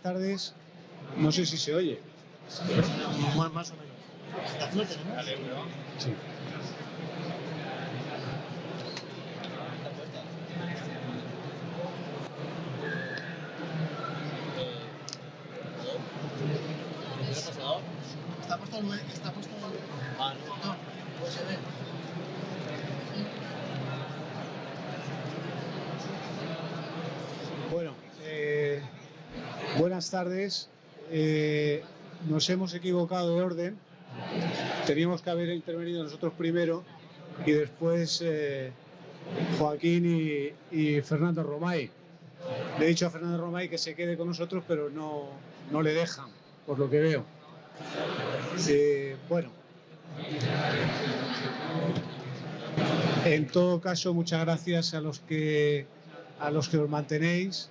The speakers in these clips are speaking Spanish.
tardes. No sé si se oye. Más o menos. ¿La fuerte, no? Sí. Está puesto el... Ah, no, puede ser. Bueno, buenas tardes. Nos hemos equivocado de orden. Teníamos que haber intervenido nosotros primero y después Joaquín y Fernando Romay. Le he dicho a Fernando Romay que se quede con nosotros, pero no le dejan, por lo que veo. Bueno, en todo caso, muchas gracias a los que os mantenéis.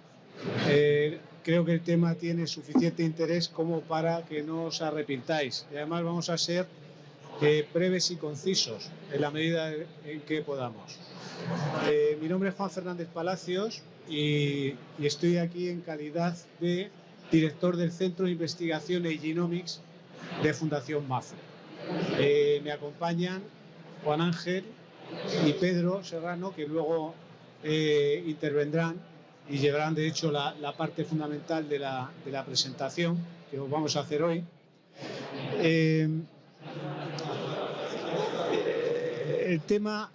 Creo que el tema tiene suficiente interés como para que no os arrepintáis. Y además vamos a ser breves y concisos en la medida en que podamos. Mi nombre es Juan Fernández Palacios y estoy aquí en calidad de director del Centro de Investigación e Genomics de Fundación MAFRE. Me acompañan Juan Ángel y Pedro Serrano, que luego intervendrán y llevarán de hecho la parte fundamental de la presentación que os vamos a hacer hoy. El tema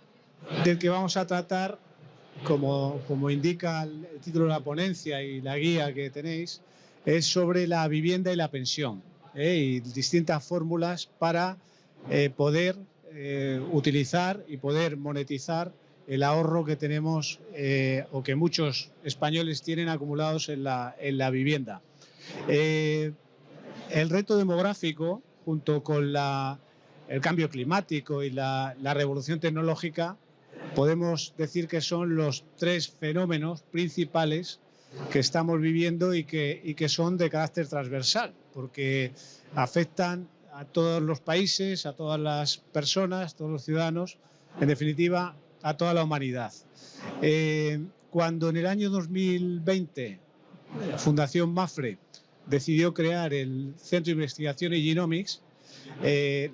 del que vamos a tratar, como indica el título de la ponencia y la guía que tenéis, es sobre la vivienda y la pensión, y distintas fórmulas para poder utilizar y poder monetizar el ahorro que tenemos o que muchos españoles tienen acumulados en la vivienda. El reto demográfico, junto con el cambio climático y la revolución tecnológica, podemos decir que son los tres fenómenos principales que estamos viviendo y que son de carácter transversal, porque afectan a todos los países, a todas las personas, a todos los ciudadanos, en definitiva, a toda la humanidad. Cuando en el año 2020 Fundación MAFRE decidió crear el Centro de Investigación y Genomics,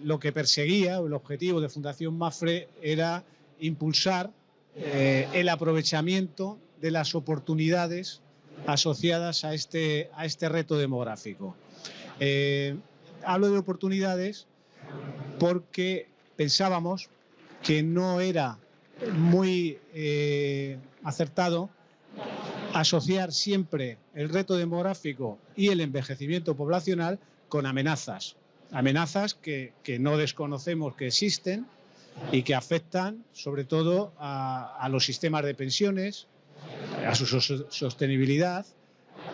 lo que perseguía, el objetivo de Fundación MAFRE era impulsar el aprovechamiento de las oportunidades asociadas a este reto demográfico. Hablo de oportunidades porque pensábamos que no era muy acertado asociar siempre el reto demográfico y el envejecimiento poblacional con amenazas que no desconocemos que existen y que afectan sobre todo a los sistemas de pensiones, a su sostenibilidad,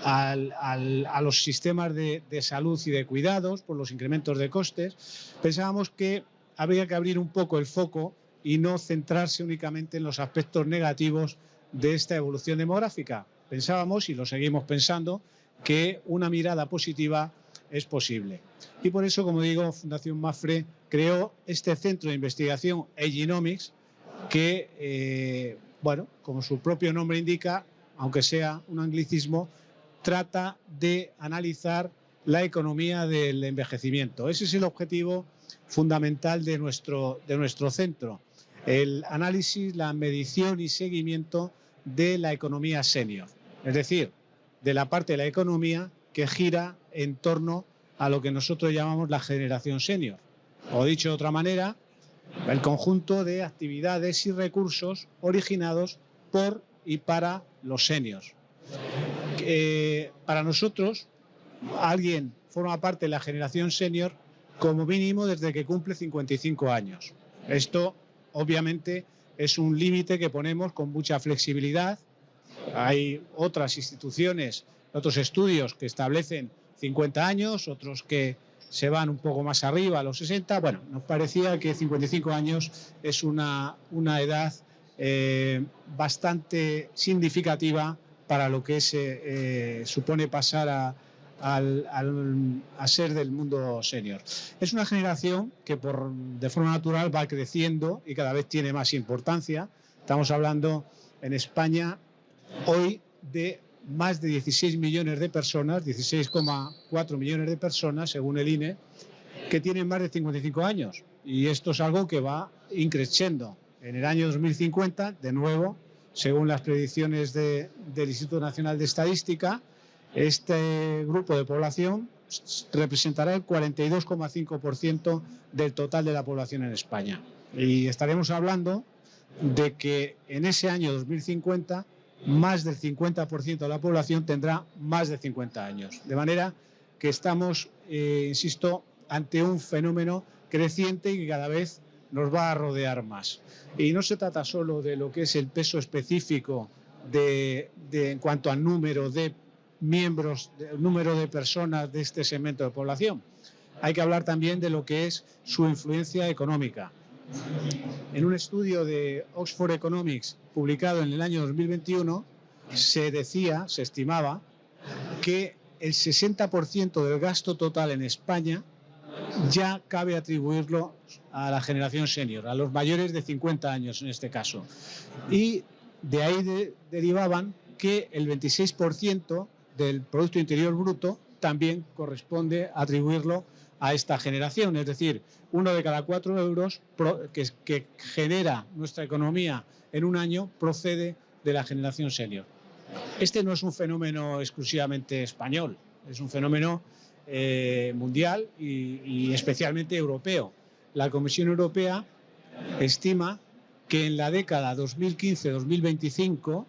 a los sistemas de salud y de cuidados por los incrementos de costes. Pensábamos que habría que abrir un poco el foco y no centrarse únicamente en los aspectos negativos de esta evolución demográfica. Pensábamos, y lo seguimos pensando, que una mirada positiva es posible. Y por eso, como digo, Fundación MAFRE creó este Centro de Investigación e Genomics que, bueno, como su propio nombre indica, aunque sea un anglicismo, trata de analizar la economía del envejecimiento. Ese es el objetivo fundamental de nuestro centro, el análisis, la medición y seguimiento de la economía senior, es decir, de la parte de la economía que gira en torno a lo que nosotros llamamos la generación senior, o dicho de otra manera, el conjunto de actividades y recursos originados por y para los seniors. Para nosotros, alguien forma parte de la generación senior como mínimo desde que cumple 55 años. Esto, obviamente, es un límite que ponemos con mucha flexibilidad. Hay otras instituciones, otros estudios que establecen 50 años, otros que se van un poco más arriba, a los 60. Bueno, nos parecía que 55 años es una edad bastante significativa para lo que supone pasar a ser del mundo senior. Es una generación que de forma natural va creciendo y cada vez tiene más importancia. Estamos hablando en España hoy de más de 16 millones de personas, 16,4 millones de personas, según el INE, que tienen más de 55 años. Y esto es algo que va increciendo. En el año 2050, de nuevo, según las predicciones del Instituto Nacional de Estadística, este grupo de población representará el 42,5% del total de la población en España. Y estaremos hablando de que en ese año 2050 más del 50% de la población tendrá más de 50 años. De manera que estamos, insisto, ante un fenómeno creciente y que cada vez nos va a rodear más. Y no se trata solo de lo que es el peso específico en cuanto al número de miembros, el número de personas de este segmento de población. Hay que hablar también de lo que es su influencia económica. En un estudio de Oxford Economics publicado en el año 2021 se estimaba que el 60% del gasto total en España ya cabe atribuirlo a la generación senior, a los mayores de 50 años en este caso. Y de ahí derivaban que el 26% del Producto Interior Bruto también corresponde atribuirlo a esta generación, es decir, 1 de cada 4 euros que genera nuestra economía en un año procede de la generación senior. Este no es un fenómeno exclusivamente español, es un fenómeno mundial y especialmente europeo. La Comisión Europea estima que en la década 2015-2025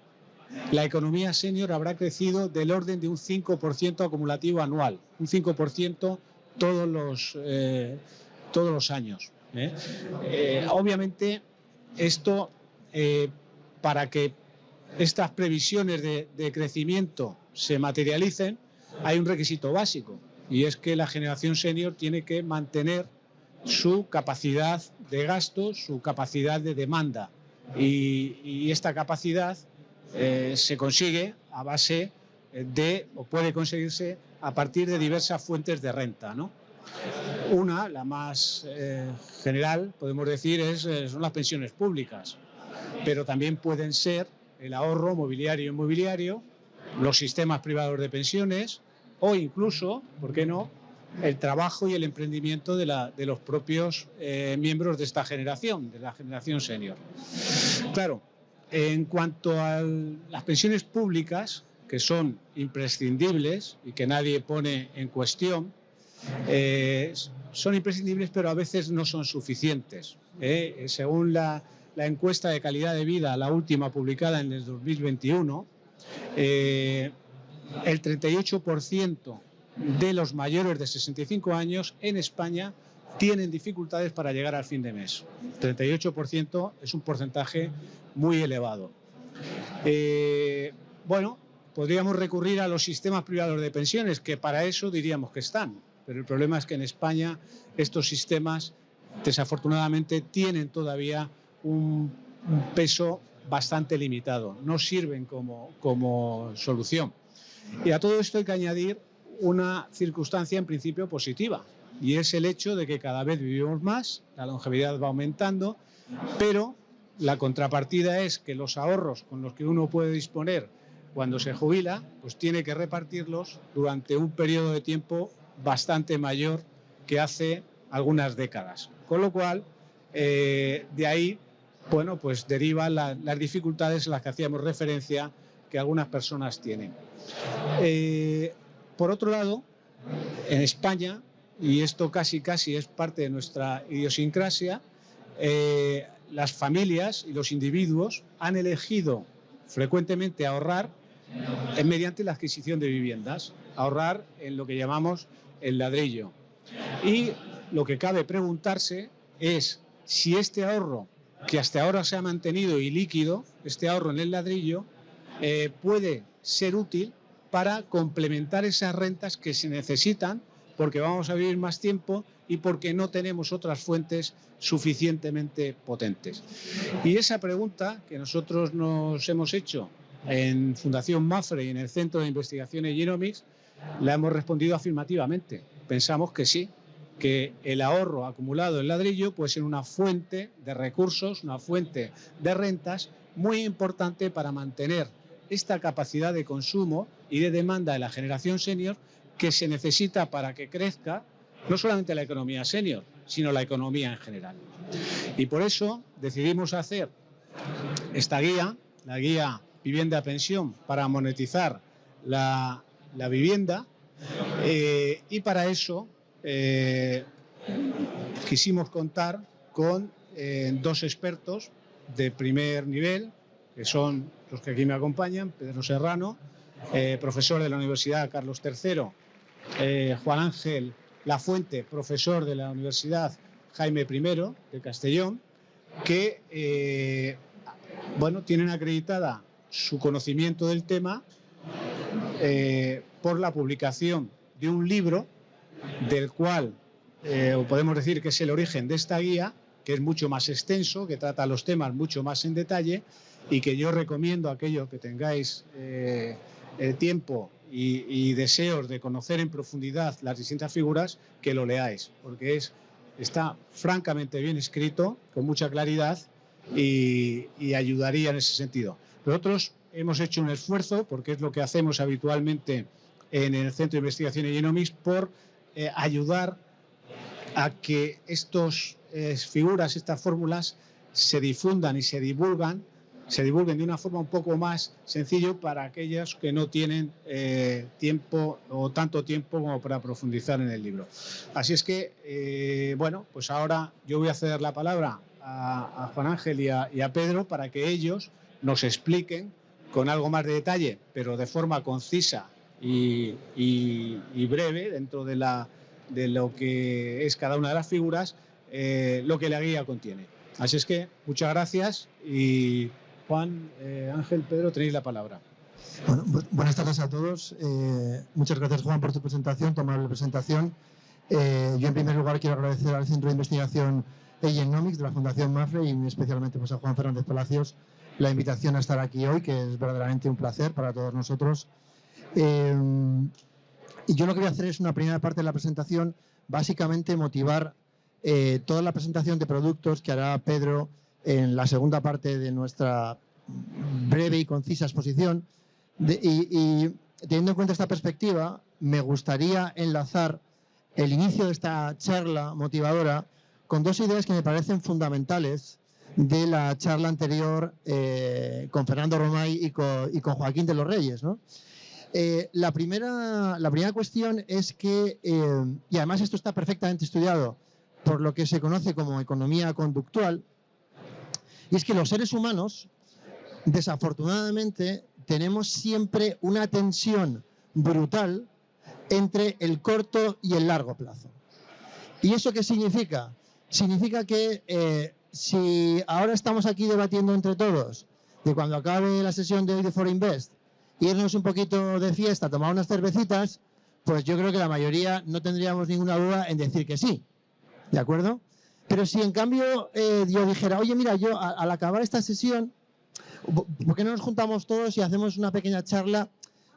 la economía senior habrá crecido del orden de un 5% acumulativo anual, un 5% todos los años. Obviamente, esto, para que estas previsiones de crecimiento se materialicen, hay un requisito básico, y es que la generación senior tiene que mantener su capacidad de gasto, su capacidad de demanda. Y esta capacidad se consigue a base o puede conseguirse a partir de diversas fuentes de renta, ¿no? Una, la más general, podemos decir, son las pensiones públicas, pero también pueden ser el ahorro mobiliario e inmobiliario, los sistemas privados de pensiones o incluso, ¿por qué no?, el trabajo y el emprendimiento de los propios miembros de esta generación, de la generación senior. Claro, en cuanto a las pensiones públicas, que son imprescindibles y que nadie pone en cuestión, son imprescindibles, pero a veces no son suficientes. Según la encuesta de calidad de vida, la última publicada en el 2021, el 38% de los mayores de 65 años en España tienen dificultades para llegar al fin de mes. 38% es un porcentaje muy elevado. Bueno, podríamos recurrir a los sistemas privados de pensiones, que para eso diríamos que están, pero el problema es que en España estos sistemas desafortunadamente tienen todavía un peso bastante limitado, no sirven como solución. Y a todo esto hay que añadir una circunstancia en principio positiva, y es el hecho de que cada vez vivimos más, la longevidad va aumentando, pero la contrapartida es que los ahorros con los que uno puede disponer cuando se jubila, pues tiene que repartirlos durante un periodo de tiempo bastante mayor que hace algunas décadas. Con lo cual, de ahí, bueno, pues derivan las dificultades a las que hacíamos referencia que algunas personas tienen. Por otro lado, en España, y esto casi es parte de nuestra idiosincrasia, las familias y los individuos han elegido frecuentemente ahorrar mediante la adquisición de viviendas, ahorrar en lo que llamamos el ladrillo. Y lo que cabe preguntarse es si este ahorro, que hasta ahora se ha mantenido y líquido, este ahorro en el ladrillo, puede ser útil para complementar esas rentas que se necesitan porque vamos a vivir más tiempo y porque no tenemos otras fuentes suficientemente potentes. Y esa pregunta que nosotros nos hemos hecho en Fundación MAFRE y en el Centro de Investigaciones Genomics, la hemos respondido afirmativamente. Pensamos que sí, que el ahorro acumulado en ladrillo puede ser una fuente de recursos, una fuente de rentas muy importante para mantener esta capacidad de consumo y de demanda de la generación senior que se necesita para que crezca no solamente la economía senior, sino la economía en general. Y por eso decidimos hacer esta guía, la guía vivienda-pensión, para monetizar la vivienda, y para eso quisimos contar con dos expertos de primer nivel, que son los que aquí me acompañan: Pedro Serrano, profesor de la Universidad Carlos III, Juan Ángel Lafuente, profesor de la Universidad Jaime I de Castellón, que tienen acreditada su conocimiento del tema por la publicación de un libro del cual podemos decir que es el origen de esta guía, que es mucho más extenso, que trata los temas mucho más en detalle, y que yo recomiendo a aquellos que tengáis tiempo y deseos de conocer en profundidad las distintas figuras, que lo leáis, porque está francamente bien escrito, con mucha claridad, y ayudaría en ese sentido. Nosotros hemos hecho un esfuerzo, porque es lo que hacemos habitualmente en el Centro de Investigación de Genomics, por ayudar a que estas figuras, estas fórmulas, se difundan y se divulguen de una forma un poco más sencilla para aquellos que no tienen tiempo o tanto tiempo como para profundizar en el libro. Así es que, pues ahora yo voy a ceder la palabra a Juan Ángel y a Pedro para que ellos nos expliquen con algo más de detalle, pero de forma concisa y breve, dentro de lo que es cada una de las figuras, lo que la guía contiene. Así es que muchas gracias, y Juan, Ángel, Pedro, tenéis la palabra. Bueno, buenas tardes a todos. Muchas gracias, Juan, por tu presentación, tu amable presentación. Yo, en primer lugar, quiero agradecer al Centro de Investigación Genomics de la Fundación MAFRE, y especialmente pues, a Juan Fernández Palacios, la invitación a estar aquí hoy, que es verdaderamente un placer para todos nosotros. Y yo lo que voy a hacer es una primera parte de la presentación, básicamente motivar toda la presentación de productos que hará Pedro en la segunda parte de nuestra breve y concisa exposición. Y teniendo en cuenta esta perspectiva, me gustaría enlazar el inicio de esta charla motivadora con dos ideas que me parecen fundamentales de la charla anterior con Fernando Romay y con Joaquín de los Reyes, ¿no? La primera cuestión es que, y además esto está perfectamente estudiado por lo que se conoce como economía conductual, y es que los seres humanos, desafortunadamente, tenemos siempre una tensión brutal entre el corto y el largo plazo. ¿Y eso qué significa? Significa que si ahora estamos aquí debatiendo entre todos de cuando acabe la sesión de hoy de ForInvest, irnos un poquito de fiesta, tomar unas cervecitas, pues yo creo que la mayoría no tendríamos ninguna duda en decir que sí, ¿de acuerdo? Pero si en cambio yo dijera, oye, mira, yo al acabar esta sesión, ¿por qué no nos juntamos todos y hacemos una pequeña charla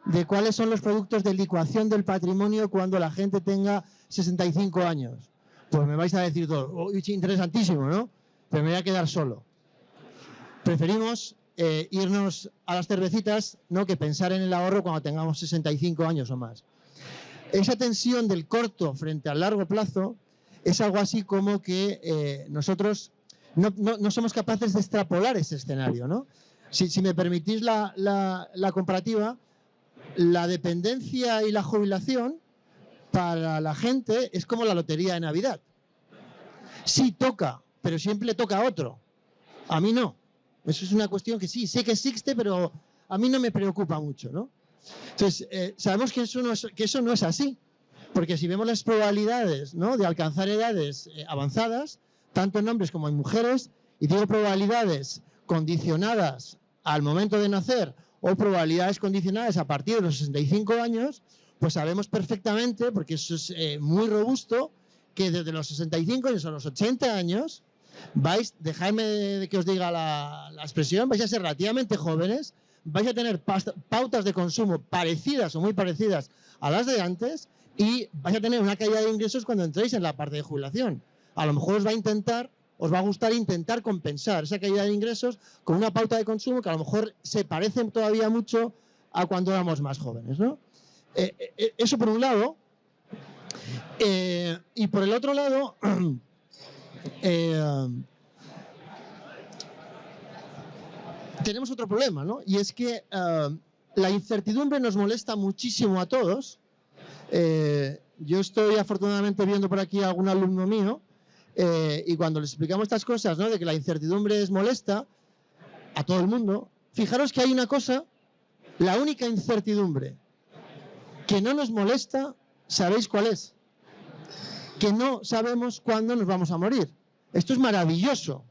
de cuáles son los productos de licuación del patrimonio cuando la gente tenga 65 años? Pues me vais a decir todos, oh, interesantísimo, ¿no? Pero me voy a quedar solo. Preferimos irnos a las cervecitas, ¿no?, que pensar en el ahorro cuando tengamos 65 años o más. Esa tensión del corto frente al largo plazo es algo así como que nosotros no somos capaces de extrapolar ese escenario, ¿no? Si me permitís la comparativa, la dependencia y la jubilación para la gente es como la lotería de Navidad. Sí toca, pero siempre le toca a otro. A mí no. Eso es una cuestión que sí, sé que existe, pero a mí no me preocupa mucho, ¿no? Entonces, sabemos que eso no es así, porque si vemos las probabilidades, ¿no?, de alcanzar edades avanzadas, tanto en hombres como en mujeres, y digo probabilidades condicionadas al momento de nacer o probabilidades condicionadas a partir de los 65 años, pues sabemos perfectamente, porque eso es muy robusto, que desde los 65 años a los 80 años dejadme que os diga la expresión, vais a ser relativamente jóvenes, vais a tener pautas de consumo parecidas o muy parecidas a las de antes, y vais a tener una caída de ingresos cuando entréis en la parte de jubilación. A lo mejor os va a intentar os va a gustar intentar compensar esa caída de ingresos con una pauta de consumo que a lo mejor se parece todavía mucho a cuando éramos más jóvenes, ¿no? Eso por un lado. Y por el otro lado, tenemos otro problema, ¿no? Y es que la incertidumbre nos molesta muchísimo a todos. Yo estoy afortunadamente viendo por aquí a algún alumno mío y cuando les explicamos estas cosas, ¿no? De que la incertidumbre es molesta a todo el mundo, fijaros que hay una cosa, la única incertidumbre que no nos molesta, ¿sabéis cuál es? Que no sabemos cuándo nos vamos a morir. Esto es maravilloso.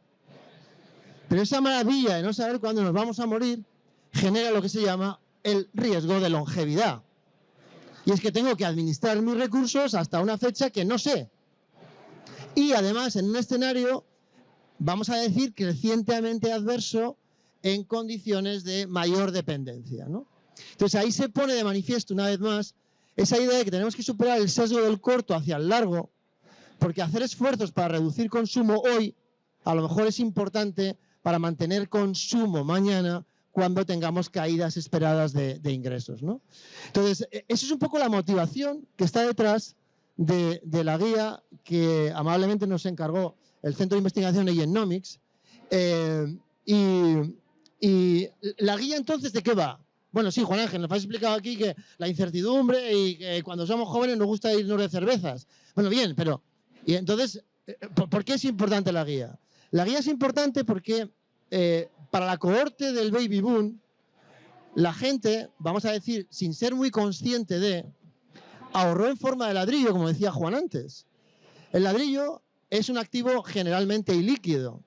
Pero esa maravilla de no saber cuándo nos vamos a morir genera lo que se llama el riesgo de longevidad. Y es que tengo que administrar mis recursos hasta una fecha que no sé. Y además en un escenario, vamos a decir, crecientemente adverso en condiciones de mayor dependencia, ¿no? Entonces ahí se pone de manifiesto una vez más esa idea de que tenemos que superar el sesgo del corto hacia el largo, porque hacer esfuerzos para reducir consumo hoy a lo mejor es importante para mantener consumo mañana cuando tengamos caídas esperadas de ingresos, ¿no? Entonces, eso es un poco la motivación que está detrás de la guía que amablemente nos encargó el Centro de Investigación Egenomics. Y la guía entonces, ¿de qué va? Bueno, sí, Juan Ángel, nos has explicado aquí que la incertidumbre y que cuando somos jóvenes nos gusta irnos de cervezas. Bueno, bien, pero... Y entonces, ¿por qué es importante la guía? La guía es importante porque para la cohorte del baby boom, la gente, vamos a decir, sin ser muy consciente de, ahorró en forma de ladrillo, como decía Juan antes. El ladrillo es un activo generalmente ilíquido.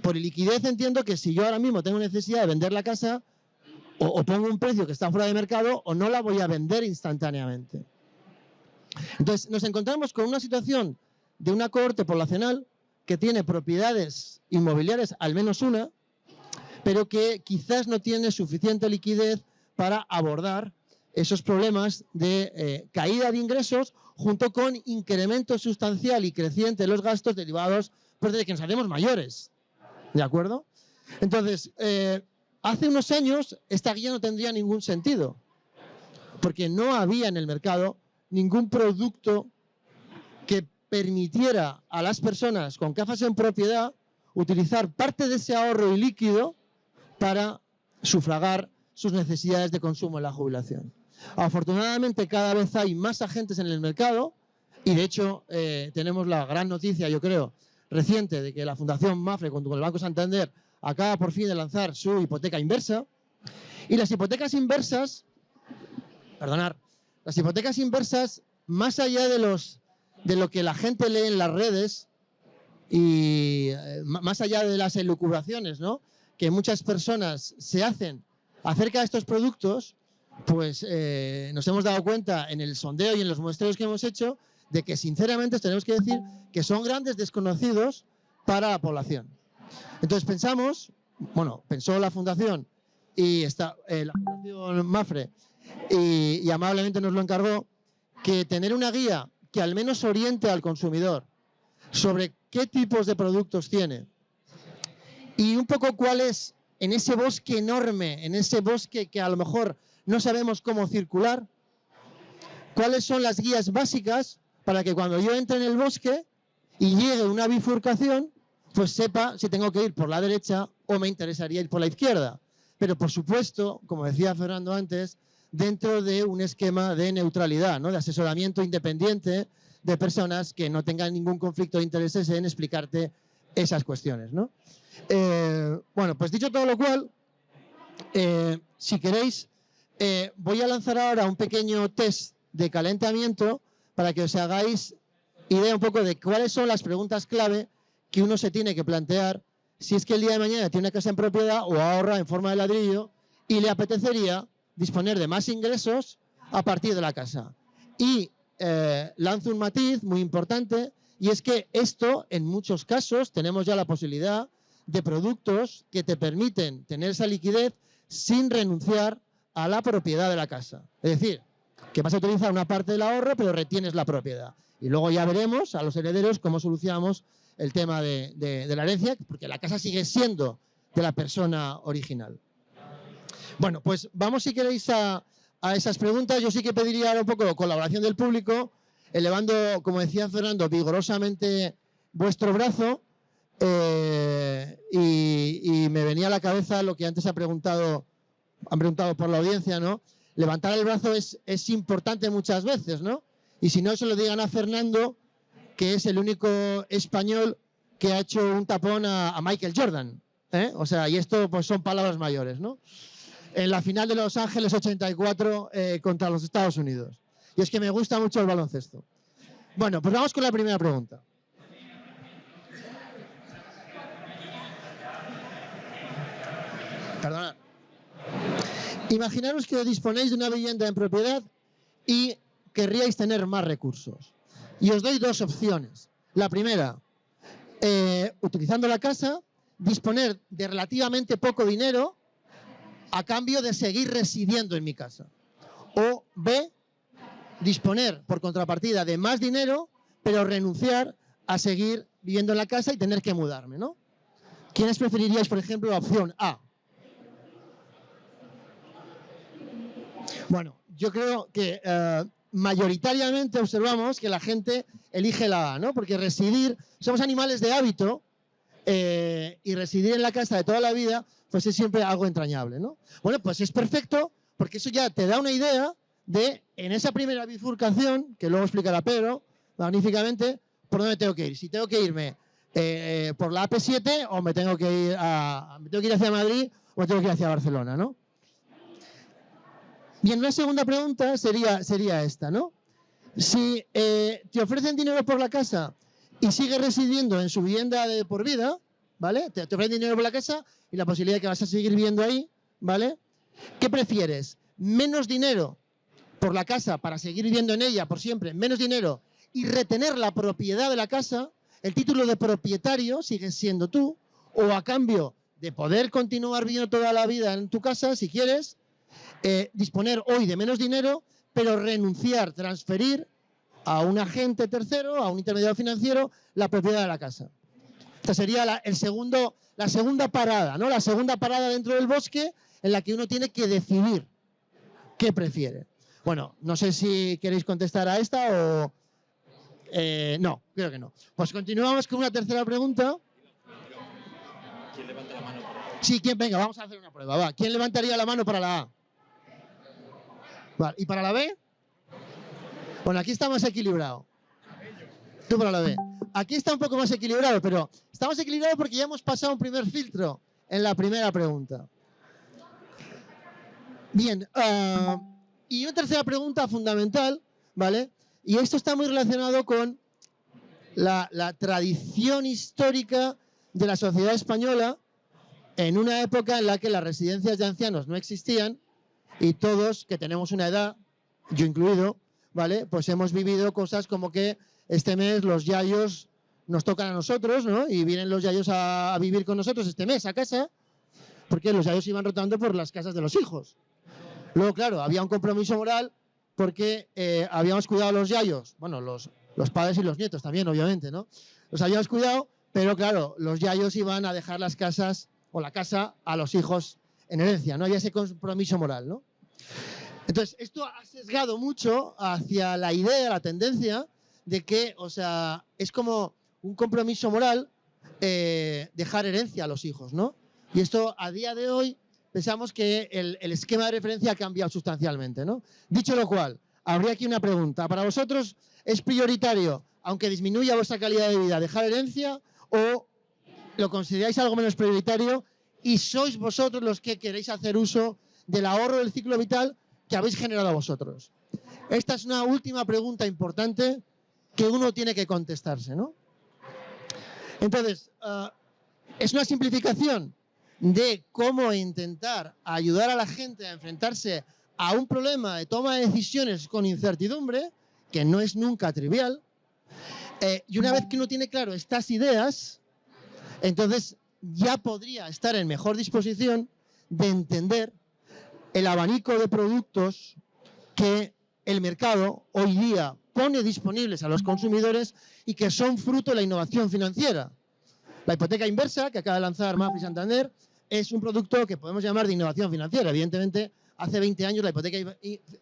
Por iliquidez entiendo que si yo ahora mismo tengo necesidad de vender la casa, o pongo un precio que está fuera de mercado, o no la voy a vender instantáneamente. Entonces, nos encontramos con una situación de una cohorte poblacional que tiene propiedades inmobiliarias, al menos una, pero que quizás no tiene suficiente liquidez para abordar esos problemas de caída de ingresos junto con incremento sustancial y creciente de los gastos derivados pues, de que nos hacemos mayores. ¿De acuerdo? Entonces, hace unos años esta guía no tendría ningún sentido, porque no había en el mercado ningún producto que permitiera a las personas con gafas en propiedad utilizar parte de ese ahorro ilíquido para sufragar sus necesidades de consumo en la jubilación. Afortunadamente cada vez hay más agentes en el mercado y de hecho tenemos la gran noticia, yo creo, reciente de que la Fundación Mapfre junto con el Banco Santander acaba por fin de lanzar su hipoteca inversa y las hipotecas inversas, más allá de lo que la gente lee en las redes y más allá de las elucubraciones, ¿no?, que muchas personas se hacen acerca de estos productos, pues nos hemos dado cuenta en el sondeo y en los muestreos que hemos hecho de que sinceramente tenemos que decir que son grandes desconocidos para la población. Entonces pensó la Fundación y la Fundación Mapfre y amablemente nos lo encargó, que tener una guía que al menos oriente al consumidor sobre qué tipos de productos tiene y un poco cuál es en ese bosque enorme, en ese bosque que a lo mejor no sabemos cómo circular, cuáles son las guías básicas para que cuando yo entre en el bosque y llegue a una bifurcación, pues sepa si tengo que ir por la derecha o me interesaría ir por la izquierda. Pero por supuesto, como decía Fernando antes, dentro de un esquema de neutralidad, ¿no?, de asesoramiento independiente de personas que no tengan ningún conflicto de intereses en explicarte esas cuestiones, ¿no? Bueno, pues dicho todo lo cual, si queréis, voy a lanzar ahora un pequeño test de calentamiento para que os hagáis idea un poco de cuáles son las preguntas clave que uno se tiene que plantear si es que el día de mañana tiene una casa en propiedad o ahorra en forma de ladrillo y le apetecería disponer de más ingresos a partir de la casa. Y lanzo un matiz muy importante, y es que esto, en muchos casos, tenemos ya la posibilidad de productos que te permiten tener esa liquidez sin renunciar a la propiedad de la casa. Es decir, que vas a utilizar una parte del ahorro, pero retienes la propiedad. Y luego ya veremos a los herederos cómo solucionamos el tema de la herencia, porque la casa sigue siendo de la persona original. Bueno, pues vamos, si queréis, a esas preguntas. Yo sí que pediría ahora un poco colaboración del público, elevando, como decía Fernando, vigorosamente vuestro brazo. Y me venía a la cabeza lo que antes han preguntado por la audiencia, ¿no? Levantar el brazo es importante muchas veces, ¿no? Y si no, se lo digan a Fernando, que es el único español que ha hecho un tapón a Michael Jordan, ¿eh? O sea, y esto pues son palabras mayores, ¿no? En la final de Los Ángeles 84 contra los Estados Unidos. Y es que me gusta mucho el baloncesto. Bueno, pues vamos con la primera pregunta. Perdona. Imaginaros que disponéis de una vivienda en propiedad y querríais tener más recursos. Y os doy dos opciones. La primera, utilizando la casa, disponer de relativamente poco dinero a cambio de seguir residiendo en mi casa. O B, disponer por contrapartida de más dinero, pero renunciar a seguir viviendo en la casa y tener que mudarme, ¿no? ¿Quiénes preferiríais, por ejemplo, la opción A? Bueno, yo creo que mayoritariamente observamos que la gente elige la A, ¿no? Porque somos animales de hábito y residir en la casa de toda la vida, pues es siempre algo entrañable, ¿no? Bueno, pues es perfecto, porque eso ya te da una idea de, en esa primera bifurcación, que luego explicará Pedro magníficamente, por dónde tengo que ir. Si tengo que irme por la AP7 o me tengo que ir hacia Madrid o me tengo que ir hacia Barcelona, ¿no? Bien, una segunda pregunta sería esta, ¿no? Si te ofrecen dinero por la casa y sigues residiendo en su vivienda de por vida, ¿vale? Te ofrecen dinero por la casa y la posibilidad de que vas a seguir viviendo ahí, ¿vale? ¿Qué prefieres? ¿Menos dinero por la casa para seguir viviendo en ella por siempre? ¿Menos dinero y retener la propiedad de la casa? El título de propietario sigues siendo tú, o a cambio de poder continuar viviendo toda la vida en tu casa, si quieres, disponer hoy de menos dinero, pero renunciar, transferir a un agente tercero, a un intermediario financiero, la propiedad de la casa. Esta sería la segunda parada, ¿no? La segunda parada dentro del bosque en la que uno tiene que decidir qué prefiere. Bueno, no sé si queréis contestar a esta o... no, creo que no. Pues continuamos con una tercera pregunta. ¿Quién levanta la mano? Sí, venga, vamos a hacer una prueba. Va. ¿Quién levantaría la mano para la A? Vale. ¿Y para la B? Bueno, aquí está más equilibrado. Tú para la B. Aquí está un poco más equilibrado, pero estamos equilibrados porque ya hemos pasado un primer filtro en la primera pregunta. Bien, y una tercera pregunta fundamental, ¿vale? Y esto está muy relacionado con la tradición histórica de la sociedad española en una época en la que las residencias de ancianos no existían y todos que tenemos una edad, yo incluido, ¿vale? Pues hemos vivido cosas como que este mes los yayos nos tocan a nosotros, ¿no? Y vienen los yayos a vivir con nosotros este mes a casa, porque los yayos iban rotando por las casas de los hijos. Luego, claro, había un compromiso moral porque habíamos cuidado a los yayos, bueno, los padres y los nietos también, obviamente, ¿no? Los habíamos cuidado, pero claro, los yayos iban a dejar las casas o la casa a los hijos en herencia, ¿no? Había ese compromiso moral, ¿no? Entonces, esto ha sesgado mucho hacia la idea, la tendencia de que, o sea, es como un compromiso moral dejar herencia a los hijos, ¿no? Y esto, a día de hoy, pensamos que el esquema de referencia ha cambiado sustancialmente, ¿no? Dicho lo cual, habría aquí una pregunta. ¿Para vosotros es prioritario, aunque disminuya vuestra calidad de vida, dejar herencia o lo consideráis algo menos prioritario y sois vosotros los que queréis hacer uso del ahorro del ciclo vital que habéis generado vosotros? Esta es una última pregunta importante que uno tiene que contestarse, ¿no? Entonces, es una simplificación de cómo intentar ayudar a la gente a enfrentarse a un problema de toma de decisiones con incertidumbre, que no es nunca trivial, y una vez que uno tiene claro estas ideas, entonces ya podría estar en mejor disposición de entender el abanico de productos que el mercado hoy día pone disponibles a los consumidores y que son fruto de la innovación financiera. La hipoteca inversa, que acaba de lanzar Mapfre Santander, es un producto que podemos llamar de innovación financiera. Evidentemente, hace 20 años la hipoteca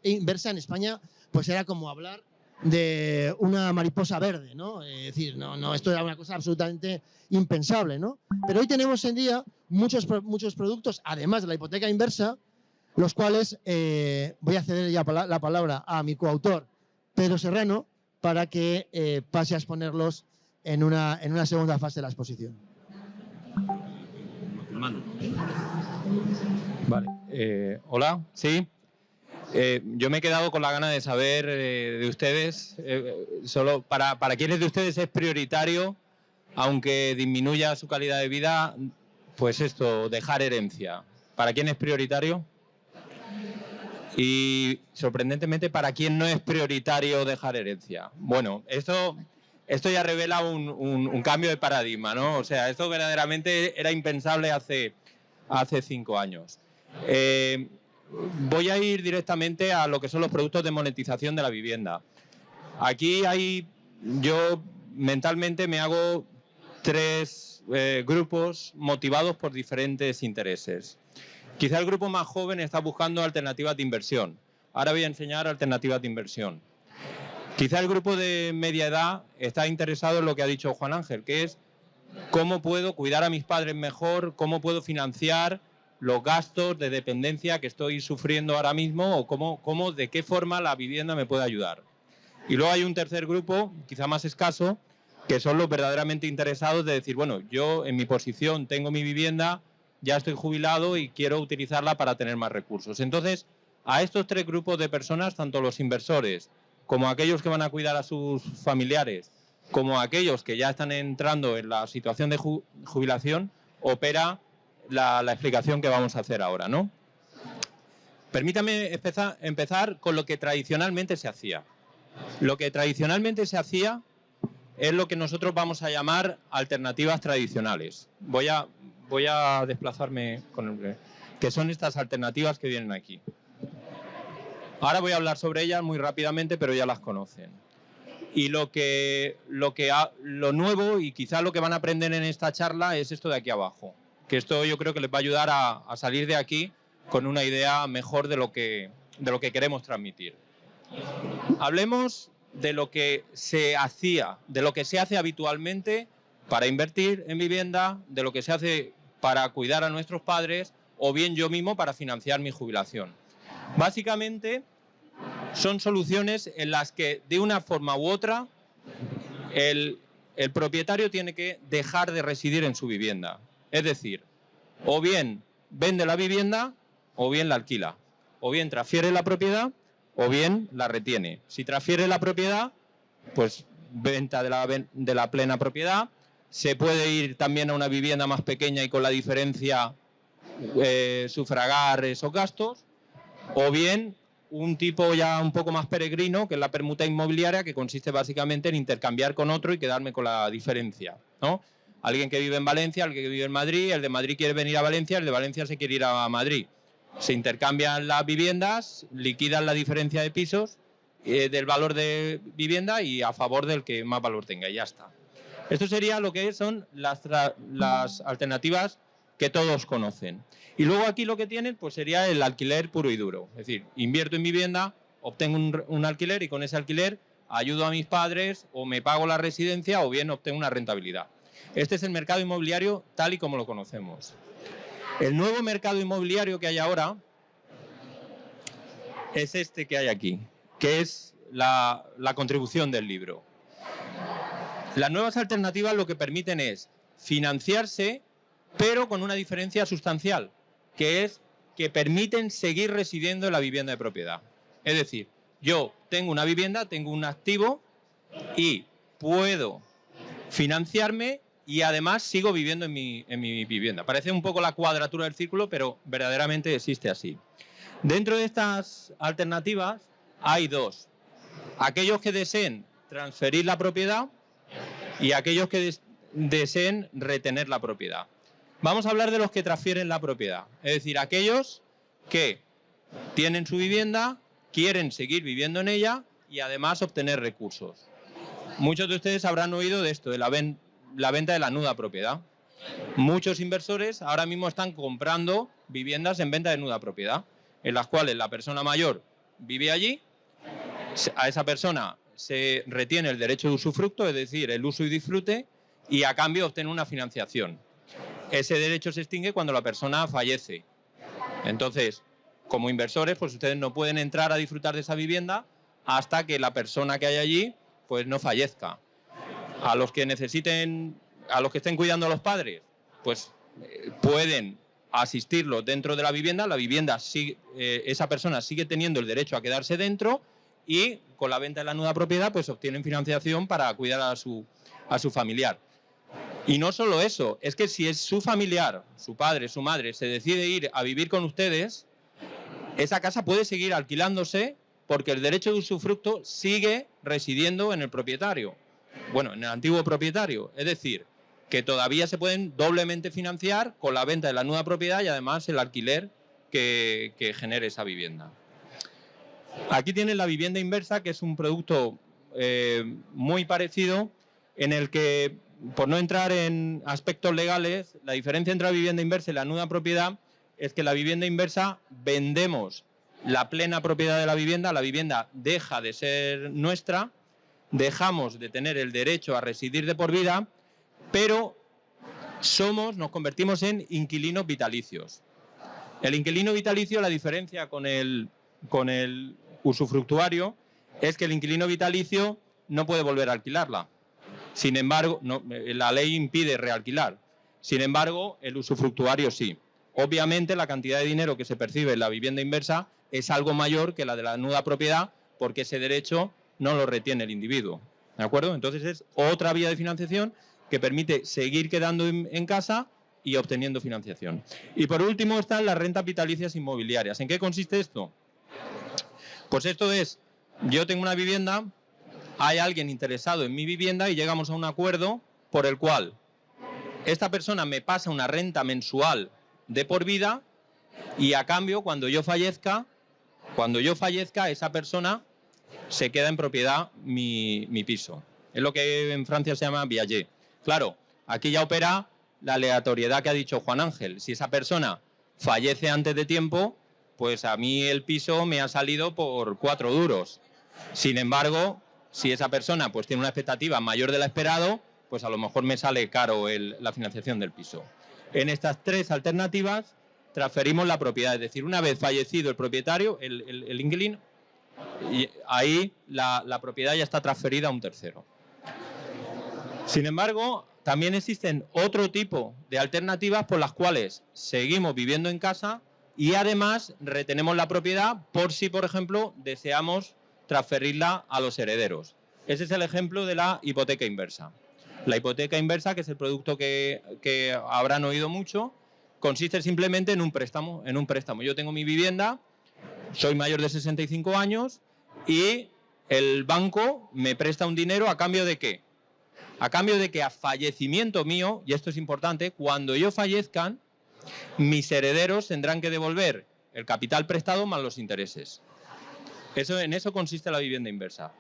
inversa en España pues era como hablar de una mariposa verde, ¿no? Es decir, esto era una cosa absolutamente impensable, ¿no? Pero hoy tenemos en día muchos productos, además de la hipoteca inversa, los cuales voy a ceder ya la palabra a mi coautor, Pedro Serrano, para que pase a exponerlos en una segunda fase de la exposición. Vale. Hola, sí. Yo me he quedado con la gana de saber de ustedes, solo para quiénes de ustedes es prioritario, aunque disminuya su calidad de vida, pues esto, dejar herencia. ¿Para quién es prioritario? Y sorprendentemente, ¿para quién no es prioritario dejar herencia? Bueno, esto ya revela un cambio de paradigma, ¿no? O sea, esto verdaderamente era impensable hace 5 años. Voy a ir directamente a lo que son los productos de monetización de la vivienda. Aquí yo mentalmente me hago 3 grupos motivados por diferentes intereses. Quizá el grupo más joven está buscando alternativas de inversión. Ahora voy a enseñar alternativas de inversión. Quizá el grupo de media edad está interesado en lo que ha dicho Juan Ángel, que es cómo puedo cuidar a mis padres mejor, cómo puedo financiar los gastos de dependencia que estoy sufriendo ahora mismo o de qué forma la vivienda me puede ayudar. Y luego hay un tercer grupo, quizá más escaso, que son los verdaderamente interesados de decir, bueno, yo en mi posición tengo mi vivienda, ya estoy jubilado y quiero utilizarla para tener más recursos. Entonces, a estos 3 grupos de personas, tanto los inversores como aquellos que van a cuidar a sus familiares, como aquellos que ya están entrando en la situación de jubilación, opera la explicación que vamos a hacer ahora, ¿no? Permítame empezar con lo que tradicionalmente se hacía. Lo que tradicionalmente se hacía es lo que nosotros vamos a llamar alternativas tradicionales. Voy a desplazarme que son estas alternativas que vienen aquí. Ahora voy a hablar sobre ellas muy rápidamente, pero ya las conocen. Y lo nuevo y quizá lo que van a aprender en esta charla es esto de aquí abajo. Que esto yo creo que les va a ayudar a salir de aquí con una idea mejor de lo que queremos transmitir. Hablemos de lo que se hacía, de lo que se hace habitualmente para invertir en vivienda, de lo que se hace para cuidar a nuestros padres o bien yo mismo para financiar mi jubilación. Básicamente son soluciones en las que de una forma u otra el propietario tiene que dejar de residir en su vivienda. Es decir, o bien vende la vivienda o bien la alquila, o bien transfiere la propiedad o bien la retiene. Si transfiere la propiedad, pues venta de la plena propiedad. Se puede ir también a una vivienda más pequeña y con la diferencia sufragar esos gastos, o bien un tipo ya un poco más peregrino, que es la permuta inmobiliaria, que consiste básicamente en intercambiar con otro y quedarme con la diferencia, ¿no? Alguien que vive en Valencia, alguien que vive en Madrid, el de Madrid quiere venir a Valencia, el de Valencia se quiere ir a Madrid. Se intercambian las viviendas, liquidan la diferencia de pisos del valor de vivienda y a favor del que más valor tenga, y ya está. Esto sería lo que son las alternativas que todos conocen. Y luego aquí lo que tienen pues sería el alquiler puro y duro. Es decir, invierto en vivienda, obtengo un alquiler y con ese alquiler ayudo a mis padres o me pago la residencia o bien obtengo una rentabilidad. Este es el mercado inmobiliario tal y como lo conocemos. El nuevo mercado inmobiliario que hay ahora es este que hay aquí, que es la contribución del libro. Las nuevas alternativas lo que permiten es financiarse, pero con una diferencia sustancial, que es que permiten seguir residiendo en la vivienda de propiedad. Es decir, yo tengo una vivienda, tengo un activo y puedo financiarme y además sigo viviendo en mi vivienda. Parece un poco la cuadratura del círculo, pero verdaderamente existe así. Dentro de estas alternativas hay 2. Aquellos que deseen transferir la propiedad y aquellos que deseen retener la propiedad. Vamos a hablar de los que transfieren la propiedad, es decir, aquellos que tienen su vivienda, quieren seguir viviendo en ella y además obtener recursos. Muchos de ustedes habrán oído de esto, de la venta de la nuda propiedad. Muchos inversores ahora mismo están comprando viviendas en venta de nuda propiedad, en las cuales la persona mayor vive allí, a esa persona se retiene el derecho de usufructo, es decir, el uso y disfrute, y a cambio obtiene una financiación. Ese derecho se extingue cuando la persona fallece. Entonces, como inversores, pues ustedes no pueden entrar a disfrutar de esa vivienda hasta que la persona que hay allí pues no fallezca. A los que necesiten, a los que estén cuidando a los padres, pues pueden asistirlos dentro de la vivienda sigue, esa persona sigue teniendo el derecho a quedarse dentro y con la venta de la nuda propiedad pues obtienen financiación para cuidar a su familiar. Y no solo eso, es que si es su familiar, su padre, su madre, se decide ir a vivir con ustedes, esa casa puede seguir alquilándose porque el derecho de usufructo sigue residiendo en el propietario, bueno, en el antiguo propietario. Es decir, que todavía se pueden doblemente financiar con la venta de la nuda propiedad y además el alquiler que genere esa vivienda. Aquí tienen la vivienda inversa, que es un producto muy parecido, en el que, por no entrar en aspectos legales, la diferencia entre la vivienda inversa y la nuda propiedad es que la vivienda inversa vendemos la plena propiedad de la vivienda deja de ser nuestra, dejamos de tener el derecho a residir de por vida, pero nos convertimos en inquilinos vitalicios. El inquilino vitalicio, la diferencia con el usufructuario, es que el inquilino vitalicio no puede volver a alquilarla. Sin embargo, la ley impide realquilar. Sin embargo, el usufructuario sí. Obviamente, la cantidad de dinero que se percibe en la vivienda inversa es algo mayor que la de la nuda propiedad, porque ese derecho no lo retiene el individuo. ¿De acuerdo? Entonces es otra vía de financiación que permite seguir quedando en casa y obteniendo financiación. Y por último están las rentas vitalicias inmobiliarias. ¿En qué consiste esto? Pues esto es, yo tengo una vivienda, hay alguien interesado en mi vivienda y llegamos a un acuerdo por el cual esta persona me pasa una renta mensual de por vida y a cambio cuando yo fallezca, esa persona se queda en propiedad mi piso. Es lo que en Francia se llama viager. Claro, aquí ya opera la aleatoriedad que ha dicho Juan Ángel. Si esa persona fallece antes de tiempo, pues a mí el piso me ha salido por 4 duros. Sin embargo, si esa persona pues tiene una expectativa mayor de la esperado, pues a lo mejor me sale caro la financiación del piso. En estas 3 alternativas transferimos la propiedad, es decir, una vez fallecido el propietario, el inquilino, y ahí la propiedad ya está transferida a un tercero. Sin embargo, también existen otro tipo de alternativas por las cuales seguimos viviendo en casa y además retenemos la propiedad por si, por ejemplo, deseamos transferirla a los herederos. Ese es el ejemplo de la hipoteca inversa. La hipoteca inversa, que es el producto que habrán oído mucho, consiste simplemente en un préstamo. Yo tengo mi vivienda, soy mayor de 65 años y el banco me presta un dinero ¿a cambio de qué? A cambio de que a fallecimiento mío, y esto es importante, cuando yo fallezca, mis herederos tendrán que devolver el capital prestado más los intereses. En eso consiste la vivienda inversa.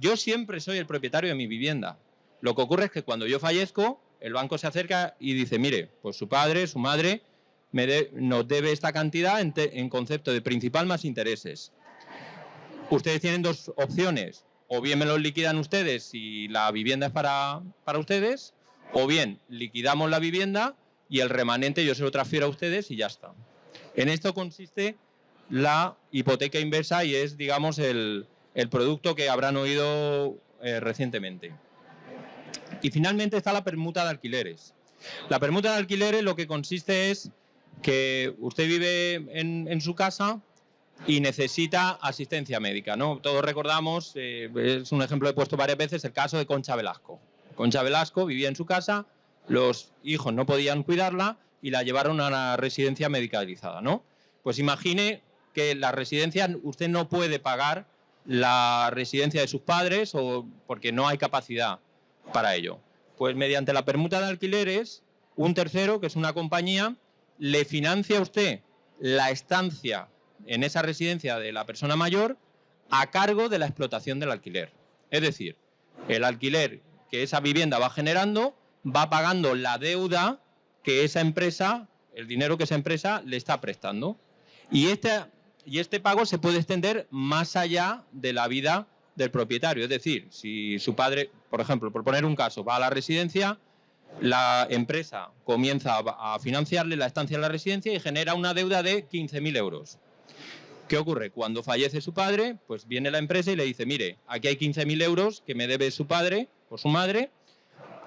Yo siempre soy el propietario de mi vivienda. Lo que ocurre es que cuando yo fallezco, el banco se acerca y dice, mire, pues su padre, su madre, nos debe esta cantidad en concepto de principal más intereses. Ustedes tienen 2 opciones. O bien me los liquidan ustedes si la vivienda es para ustedes, o bien liquidamos la vivienda y el remanente yo se lo transfiero a ustedes y ya está. En esto consiste la hipoteca inversa y es, digamos, el producto que habrán oído recientemente. Y finalmente está la permuta de alquileres. La permuta de alquileres lo que consiste es que usted vive en su casa y necesita asistencia médica, ¿no? Todos recordamos, es un ejemplo que he puesto varias veces, el caso de Concha Velasco. Concha Velasco vivía en su casa, los hijos no podían cuidarla y la llevaron a una residencia medicalizada, ¿no? Pues imagine que la residencia, usted no puede pagar la residencia de sus padres porque no hay capacidad para ello. Pues mediante la permuta de alquileres, un tercero, que es una compañía, le financia a usted la estancia en esa residencia de la persona mayor a cargo de la explotación del alquiler. Es decir, el alquiler que esa vivienda va generando va pagando la deuda que esa empresa, el dinero que esa empresa le está prestando. Y este pago se puede extender más allá de la vida del propietario. Es decir, si su padre, por ejemplo, por poner un caso, va a la residencia, la empresa comienza a financiarle la estancia en la residencia y genera una deuda de 15.000 euros. ¿Qué ocurre? Cuando fallece su padre, pues viene la empresa y le dice, mire, aquí hay 15.000 euros que me debe su padre o su madre.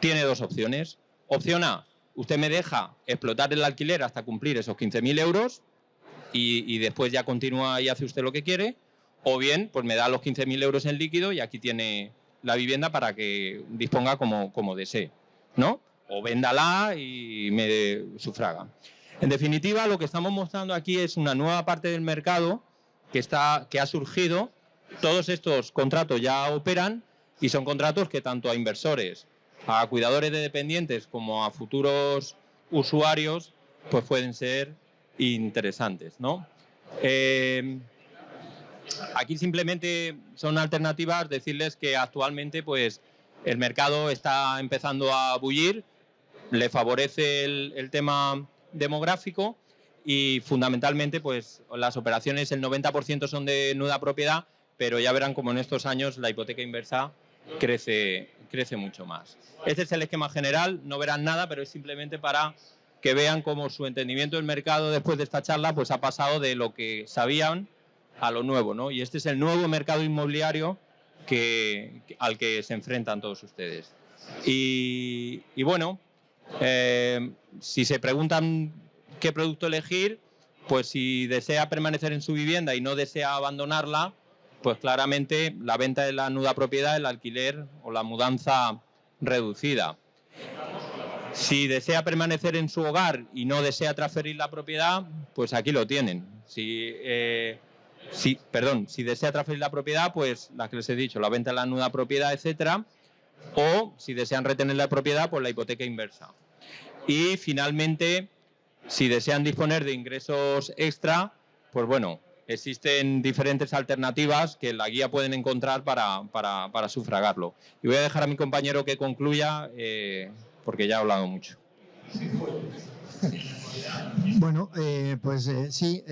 Tiene dos opciones. Opción A, usted me deja explotar el alquiler hasta cumplir esos 15.000 euros y después ya continúa y hace usted lo que quiere. O bien, pues me da los 15.000 euros en líquido y aquí tiene la vivienda para que disponga como desee, ¿no? O véndala y me sufraga. En definitiva, lo que estamos mostrando aquí es una nueva parte del mercado que ha surgido. Todos estos contratos ya operan y son contratos que tanto a inversores, a cuidadores de dependientes como a futuros usuarios pues pueden ser interesantes, ¿no? Aquí simplemente son alternativas, decirles que actualmente pues el mercado está empezando a bullir, le favorece el tema demográfico y fundamentalmente pues las operaciones el 90% son de nuda propiedad, pero ya verán como en estos años la hipoteca inversa crece mucho más. Este es el esquema general, no verán nada, pero es simplemente para que vean cómo su entendimiento del mercado después de esta charla pues ha pasado de lo que sabían a lo nuevo, ¿no? Y este es el nuevo mercado inmobiliario al que se enfrentan todos ustedes. Y bueno, si se preguntan qué producto elegir, pues si desea permanecer en su vivienda y no desea abandonarla, pues claramente la venta de la nuda propiedad, el alquiler o la mudanza reducida. Si desea permanecer en su hogar y no desea transferir la propiedad, pues aquí lo tienen. Si desea transferir la propiedad, pues las que les he dicho, la venta de la nuda propiedad, etcétera. O si desean retener la propiedad, pues la hipoteca inversa. Y finalmente, si desean disponer de ingresos extra, pues bueno, existen diferentes alternativas que en la guía pueden encontrar para sufragarlo. Y voy a dejar a mi compañero que concluya, porque ya he hablado mucho. Bueno, sí.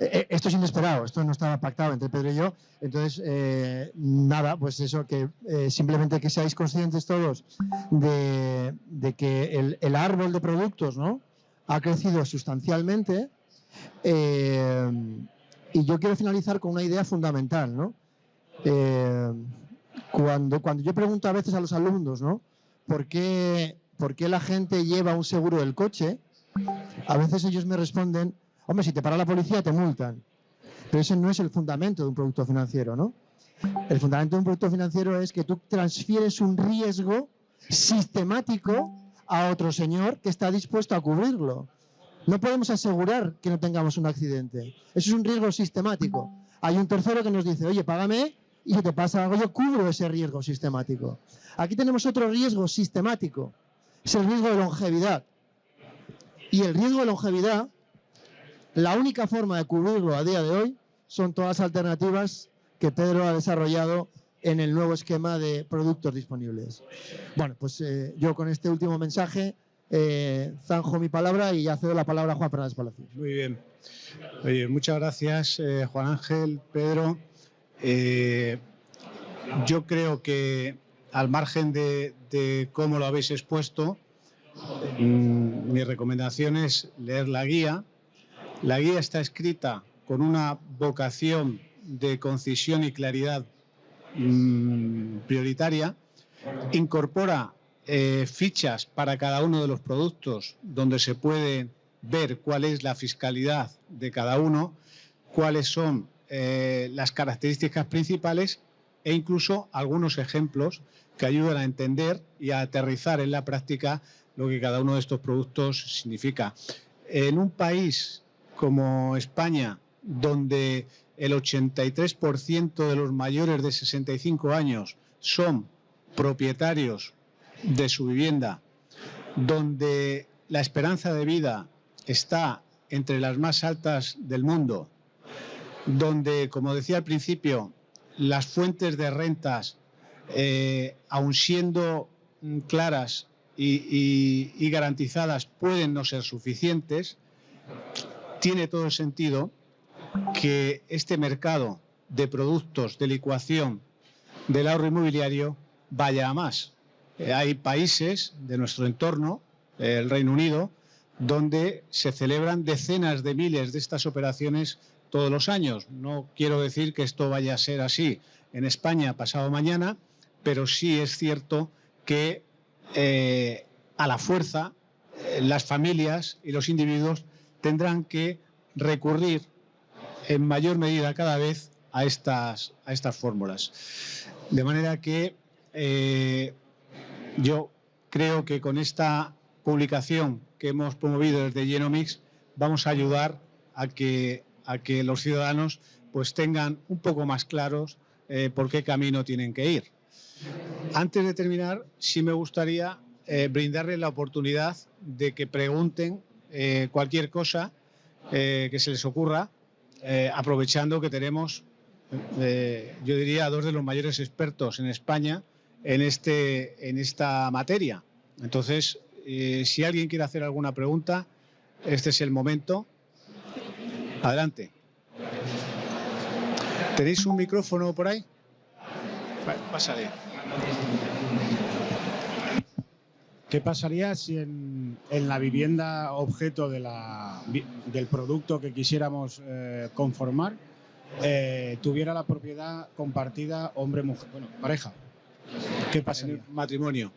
Esto es inesperado, esto no estaba pactado entre Pedro y yo. Entonces, nada, pues eso, que simplemente que seáis conscientes todos de que el árbol de productos, ¿no?, ha crecido sustancialmente. Y yo quiero finalizar con una idea fundamental, ¿no? Cuando yo pregunto a veces a los alumnos, ¿no?, ¿por qué la gente lleva un seguro del coche? A veces ellos me responden, hombre, si te para la policía te multan. Pero ese no es el fundamento de un producto financiero, ¿no? El fundamento de un producto financiero es que tú transfieres un riesgo sistemático a otro señor que está dispuesto a cubrirlo. No podemos asegurar que no tengamos un accidente. Eso es un riesgo sistemático. Hay un tercero que nos dice, oye, págame y si te pasa algo yo cubro ese riesgo sistemático. Aquí tenemos otro riesgo sistemático. Es el riesgo de longevidad. Y el riesgo de longevidad, la única forma de cubrirlo a día de hoy son todas las alternativas que Pedro ha desarrollado en el nuevo esquema de productos disponibles. Bueno, pues yo con este último mensaje zanjo mi palabra y ya cedo la palabra a Juan Fernández Palacios. Muy bien. Oye, muchas gracias, Juan Ángel, Pedro. Yo creo que al margen de cómo lo habéis expuesto, mi recomendación es leer la guía. La guía está escrita con una vocación de concisión y claridad prioritaria. Incorpora fichas para cada uno de los productos donde se puede ver cuál es la fiscalidad de cada uno, cuáles son las características principales e incluso algunos ejemplos que ayudan a entender y a aterrizar en la práctica lo que cada uno de estos productos significa. En un país como España, donde el 83% de los mayores de 65 años son propietarios de su vivienda, donde la esperanza de vida está entre las más altas del mundo, donde, como decía al principio, las fuentes de rentas, aun siendo claras y garantizadas, pueden no ser suficientes, tiene todo el sentido que este mercado de productos de licuación del ahorro inmobiliario vaya a más. Hay países de nuestro entorno, el Reino Unido, donde se celebran decenas de miles de estas operaciones todos los años. No quiero decir que esto vaya a ser así en España pasado mañana, pero sí es cierto que a la fuerza las familias y los individuos tendrán que recurrir en mayor medida cada vez a estas fórmulas. De manera que yo creo que con esta publicación que hemos promovido desde Genomics vamos a ayudar a que los ciudadanos pues tengan un poco más claros por qué camino tienen que ir. Antes de terminar, sí me gustaría brindarles la oportunidad de que pregunten cualquier cosa que se les ocurra, aprovechando que tenemos, yo diría, a dos de los mayores expertos en España en esta materia. Entonces, si alguien quiere hacer alguna pregunta, este es el momento. Adelante. ¿Tenéis un micrófono por ahí? Vale, pásale. ¿Qué pasaría si en la vivienda objeto del producto que quisiéramos conformar tuviera la propiedad compartida hombre-mujer, bueno, pareja? ¿Qué pasaría? Matrimonio.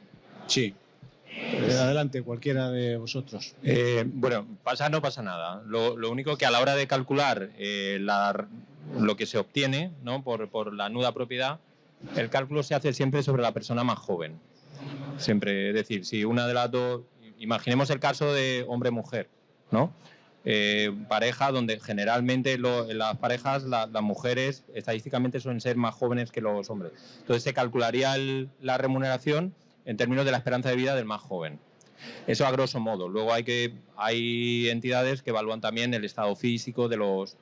Sí. Adelante, cualquiera de vosotros. Bueno, no pasa nada. Lo único que a la hora de calcular lo que se obtiene, ¿no?, por la nuda propiedad, el cálculo se hace siempre sobre la persona más joven. Siempre, es decir, si una de las dos, imaginemos el caso de hombre-mujer, ¿no? Pareja donde generalmente en las parejas las mujeres estadísticamente suelen ser más jóvenes que los hombres. Entonces se calcularía la remuneración en términos de la esperanza de vida del más joven. Eso a grosso modo. Luego hay entidades que evalúan también el estado físico de los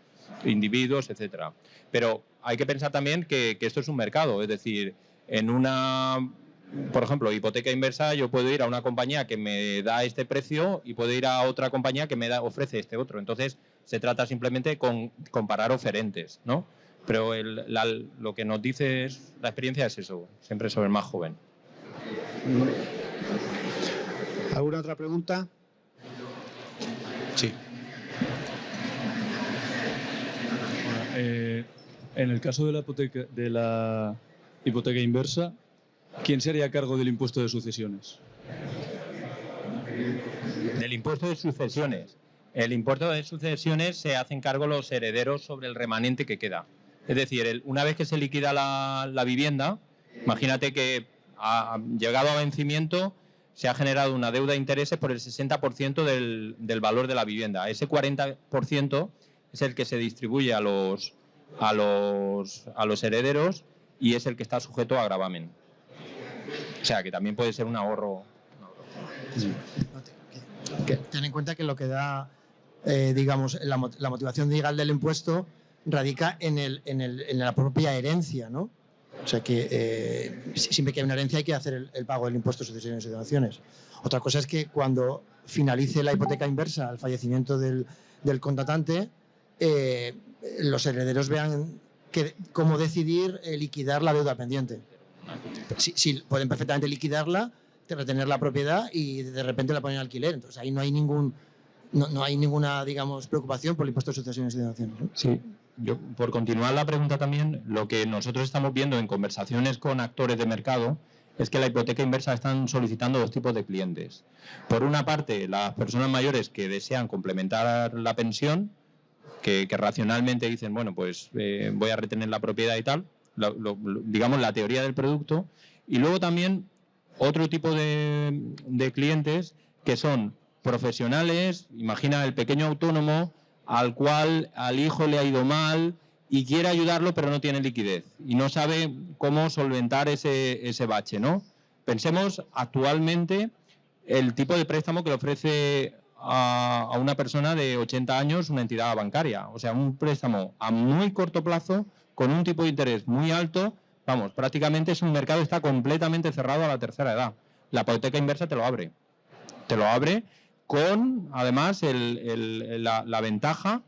individuos, etcétera. Pero hay que pensar también que esto es un mercado, es decir, en una, por ejemplo, hipoteca inversa, yo puedo ir a una compañía que me da este precio y puedo ir a otra compañía que me ofrece este otro. Entonces, se trata simplemente de comparar oferentes, ¿no? Pero lo que nos dice la experiencia es eso, siempre sobre el más joven. ¿Alguna otra pregunta? Sí. En el caso de la hipoteca inversa, ¿quién se haría cargo del impuesto de sucesiones? Del impuesto de sucesiones. El impuesto de sucesiones se hacen cargo los herederos sobre el remanente que queda. Es decir, una vez que se liquida la vivienda, imagínate que llegado a vencimiento se ha generado una deuda de intereses por el 60% del valor de la vivienda. Ese 40% es el que se distribuye a los herederos y es el que está sujeto a gravamen. O sea, que también puede ser un ahorro. Sí. Ten en cuenta que lo que da, digamos, la motivación legal del impuesto radica en la propia herencia, ¿no? O sea que siempre que hay una herencia hay que hacer el pago del impuesto de sucesiones y donaciones. Otra cosa es que cuando finalice la hipoteca inversa al fallecimiento del contratante, los herederos vean cómo decidir liquidar la deuda pendiente. Sí, pueden perfectamente liquidarla, retener la propiedad y de repente la ponen en alquiler. Entonces ahí no hay ninguna, digamos, preocupación por el impuesto de sucesiones y donaciones, ¿no? Sí. Yo, por continuar la pregunta también, lo que nosotros estamos viendo en conversaciones con actores de mercado es que la hipoteca inversa están solicitando dos tipos de clientes. Por una parte, las personas mayores que desean complementar la pensión, que racionalmente dicen, bueno, pues voy a retener la propiedad y tal, digamos la teoría del producto. Y luego también otro tipo de clientes que son profesionales, imagina el pequeño autónomo, al hijo le ha ido mal y quiere ayudarlo pero no tiene liquidez y no sabe cómo solventar ese bache, ¿no? Pensemos actualmente el tipo de préstamo que le ofrece a una persona de 80 años una entidad bancaria. O sea, un préstamo a muy corto plazo con un tipo de interés muy alto. Vamos, prácticamente es un mercado que está completamente cerrado a la tercera edad. La hipoteca inversa te lo abre. Te lo abre con, además, la ventaja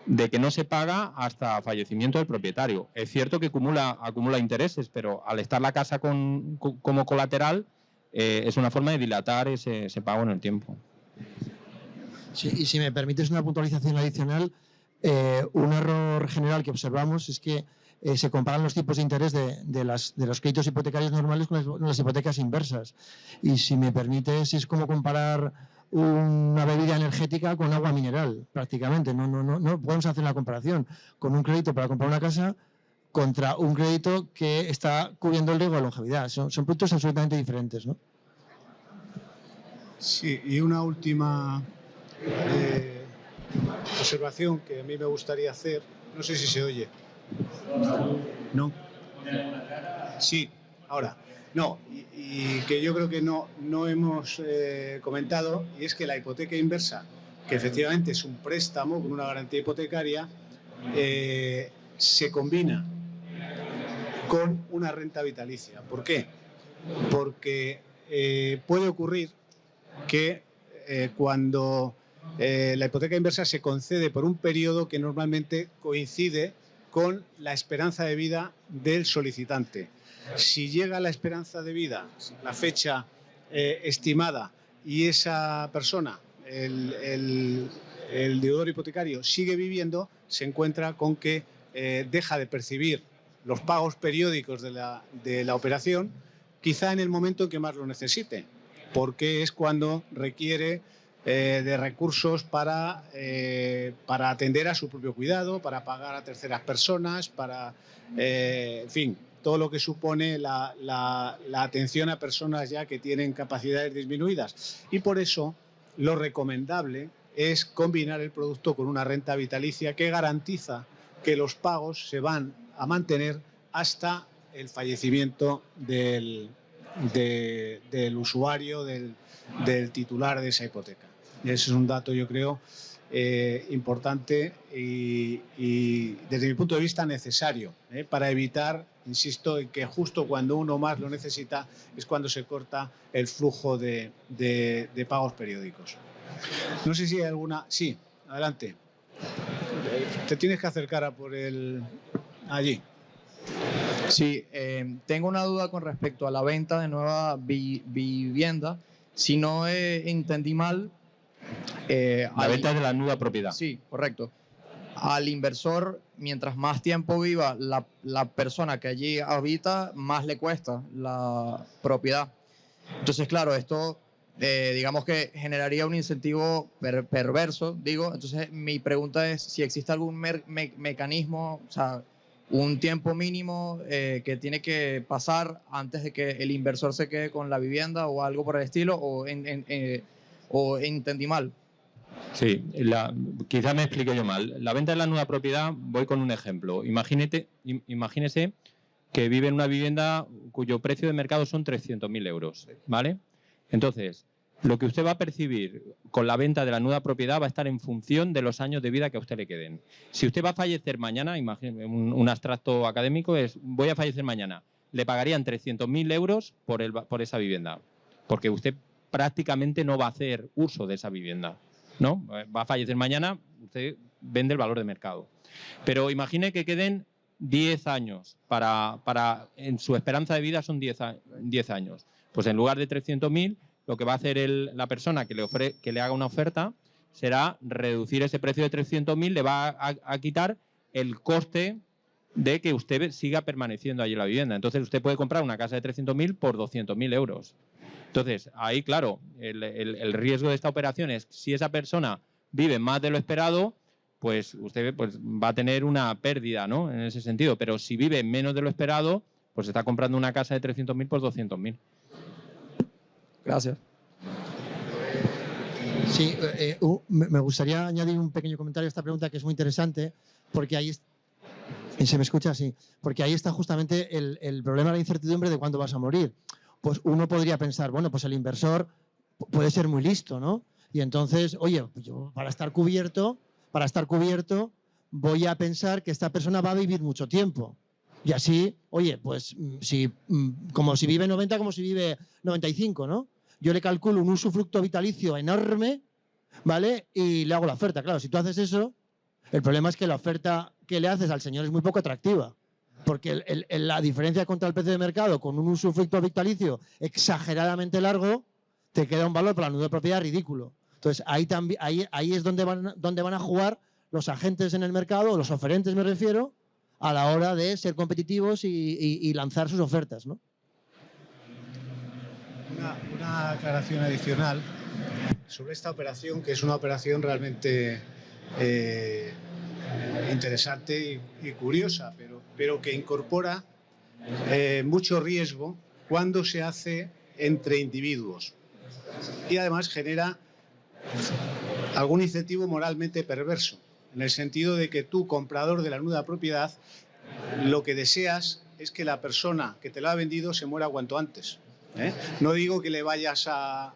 de que no se paga hasta fallecimiento del propietario. Es cierto que acumula intereses, pero al estar la casa como colateral, es una forma de dilatar ese pago en el tiempo. Sí, y si me permites una puntualización adicional, un error general que observamos es que se comparan los tipos de interés de los créditos hipotecarios normales con las hipotecas inversas. Y si me permites, es como comparar una bebida energética con agua mineral, prácticamente. No podemos hacer una comparación con un crédito para comprar una casa contra un crédito que está cubriendo el riesgo de longevidad. Son productos absolutamente diferentes, ¿no? Sí, y una última observación que a mí me gustaría hacer. No sé si se oye. ¿No? Sí, ahora. No, y que yo creo que no hemos comentado, y es que la hipoteca inversa, que efectivamente es un préstamo con una garantía hipotecaria, se combina con una renta vitalicia. ¿Por qué? Porque puede ocurrir que cuando la hipoteca inversa se concede por un periodo que normalmente coincide con la esperanza de vida del solicitante. Si llega la esperanza de vida, la fecha estimada, y esa persona, el deudor hipotecario, sigue viviendo, se encuentra con que deja de percibir los pagos periódicos de la operación, quizá en el momento en que más lo necesite, porque es cuando requiere de recursos para atender a su propio cuidado, para pagar a terceras personas, para, en fin, todo lo que supone la atención a personas ya que tienen capacidades disminuidas. Y por eso lo recomendable es combinar el producto con una renta vitalicia que garantiza que los pagos se van a mantener hasta el fallecimiento del usuario, del titular de esa hipoteca. Y ese es un dato, yo creo, importante y desde mi punto de vista necesario, para evitar, insisto, en que justo cuando uno más lo necesita es cuando se corta el flujo de pagos periódicos. No sé si hay alguna... Sí, adelante. Te tienes que acercar a por allí. Sí, tengo una duda con respecto a la venta de nueva vivienda. Si no entendí mal... la venta de la nueva propiedad. Sí, correcto. Al inversor, mientras más tiempo viva la persona que allí habita, más le cuesta la propiedad. Entonces, claro, esto digamos que generaría un incentivo perverso, digo. Entonces, mi pregunta es si existe algún mecanismo, o sea, un tiempo mínimo que tiene que pasar antes de que el inversor se quede con la vivienda o algo por el estilo, o entendí mal. Sí, quizá me explico yo mal. La venta de la nueva propiedad, voy con un ejemplo. Imagínese que vive en una vivienda cuyo precio de mercado son 300.000 euros, ¿vale? Entonces, lo que usted va a percibir con la venta de la nueva propiedad va a estar en función de los años de vida que a usted le queden. Si usted va a fallecer mañana, imagínese, un abstracto académico es, voy a fallecer mañana, le pagarían 300.000 euros por esa vivienda, porque usted prácticamente no va a hacer uso de esa vivienda, ¿no? Va a fallecer mañana, usted vende el valor de mercado. Pero imagine que queden 10 años en su esperanza de vida son 10 años. Pues en lugar de 300.000, lo que va a hacer la persona que le haga una oferta será reducir ese precio de 300.000, le va a quitar el coste de que usted siga permaneciendo allí en la vivienda. Entonces usted puede comprar una casa de 300.000 por 200.000 euros. Entonces, ahí, claro, el riesgo de esta operación es si esa persona vive más de lo esperado, pues usted va a tener una pérdida, ¿no? En ese sentido. Pero si vive menos de lo esperado, pues está comprando una casa de 300.000 por 200.000. Gracias. Sí, me gustaría añadir un pequeño comentario a esta pregunta que es muy interesante, porque ahí se me escucha así, porque ahí está justamente el problema de la incertidumbre de cuándo vas a morir. Pues uno podría pensar, bueno, pues el inversor puede ser muy listo, ¿no? Y entonces, oye, yo para estar cubierto, voy a pensar que esta persona va a vivir mucho tiempo. Y así, oye, pues como si vive 90, como si vive 95, ¿no? Yo le calculo un usufructo vitalicio enorme, ¿vale? Y le hago la oferta. Claro, si tú haces eso, el problema es que la oferta que le haces al señor es muy poco atractiva. Porque la diferencia contra el precio de mercado con un usufructo vitalicio exageradamente largo, te queda un valor para la nube de propiedad ridículo. Entonces, ahí es donde van a jugar los agentes en el mercado, los oferentes me refiero, a la hora de ser competitivos y lanzar sus ofertas, ¿no? Una aclaración adicional sobre esta operación, que es una operación realmente interesante y curiosa, pero que incorpora mucho riesgo cuando se hace entre individuos y además genera algún incentivo moralmente perverso, en el sentido de que tú, comprador de la nuda propiedad, lo que deseas es que la persona que te la ha vendido se muera cuanto antes. No digo que le vayas a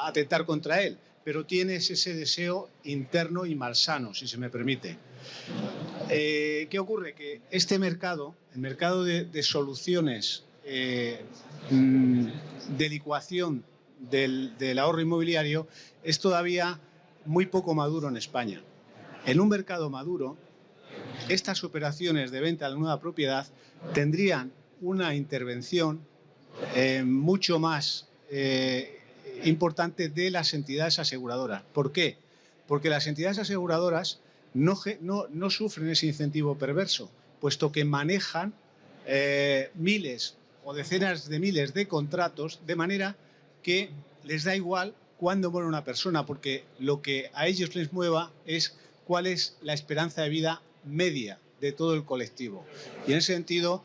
atentar contra él, pero tienes ese deseo interno y malsano, si se me permite. ¿Qué ocurre? Que este mercado, el mercado de soluciones de licuación del ahorro inmobiliario, es todavía muy poco maduro en España. En un mercado maduro, estas operaciones de venta de la nueva propiedad tendrían una intervención mucho más importante de las entidades aseguradoras. ¿Por qué? Porque las entidades aseguradoras no sufren ese incentivo perverso, puesto que manejan miles o decenas de miles de contratos, de manera que les da igual cuándo muere una persona, porque lo que a ellos les mueva es cuál es la esperanza de vida media de todo el colectivo. Y en ese sentido,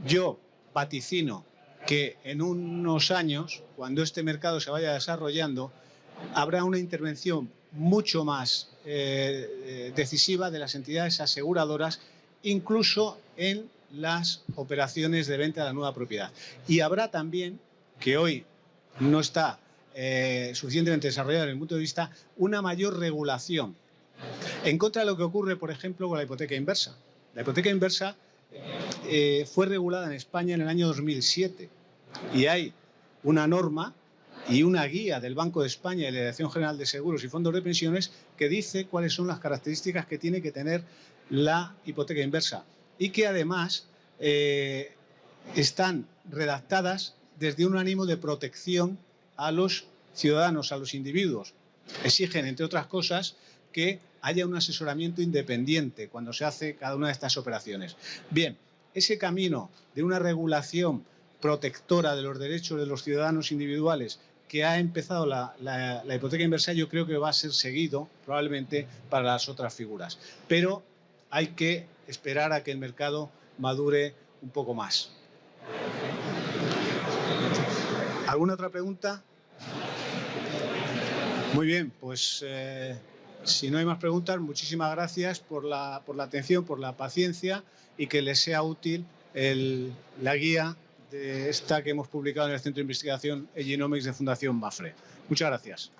yo vaticino que en unos años, cuando este mercado se vaya desarrollando, habrá una intervención mucho más decisiva de las entidades aseguradoras, incluso en las operaciones de venta de la nueva propiedad. Y habrá también, que hoy no está suficientemente desarrollado desde el punto de vista, una mayor regulación, en contra de lo que ocurre, por ejemplo, con la hipoteca inversa. La hipoteca inversa fue regulada en España en el año 2007 y hay una norma y una guía del Banco de España y la Dirección General de Seguros y Fondos de Pensiones que dice cuáles son las características que tiene que tener la hipoteca inversa y que además están redactadas desde un ánimo de protección a los ciudadanos, a los individuos. Exigen, entre otras cosas, que haya un asesoramiento independiente cuando se hace cada una de estas operaciones. Bien, ese camino de una regulación protectora de los derechos de los ciudadanos individuales que ha empezado la hipoteca inversa, yo creo que va a ser seguido probablemente para las otras figuras. Pero hay que esperar a que el mercado madure un poco más. ¿Alguna otra pregunta? Muy bien, pues si no hay más preguntas, muchísimas gracias por la atención, por la paciencia y que les sea útil la guía de esta que hemos publicado en el Centro de Investigación Genomics de Fundación Mapfre. Muchas gracias.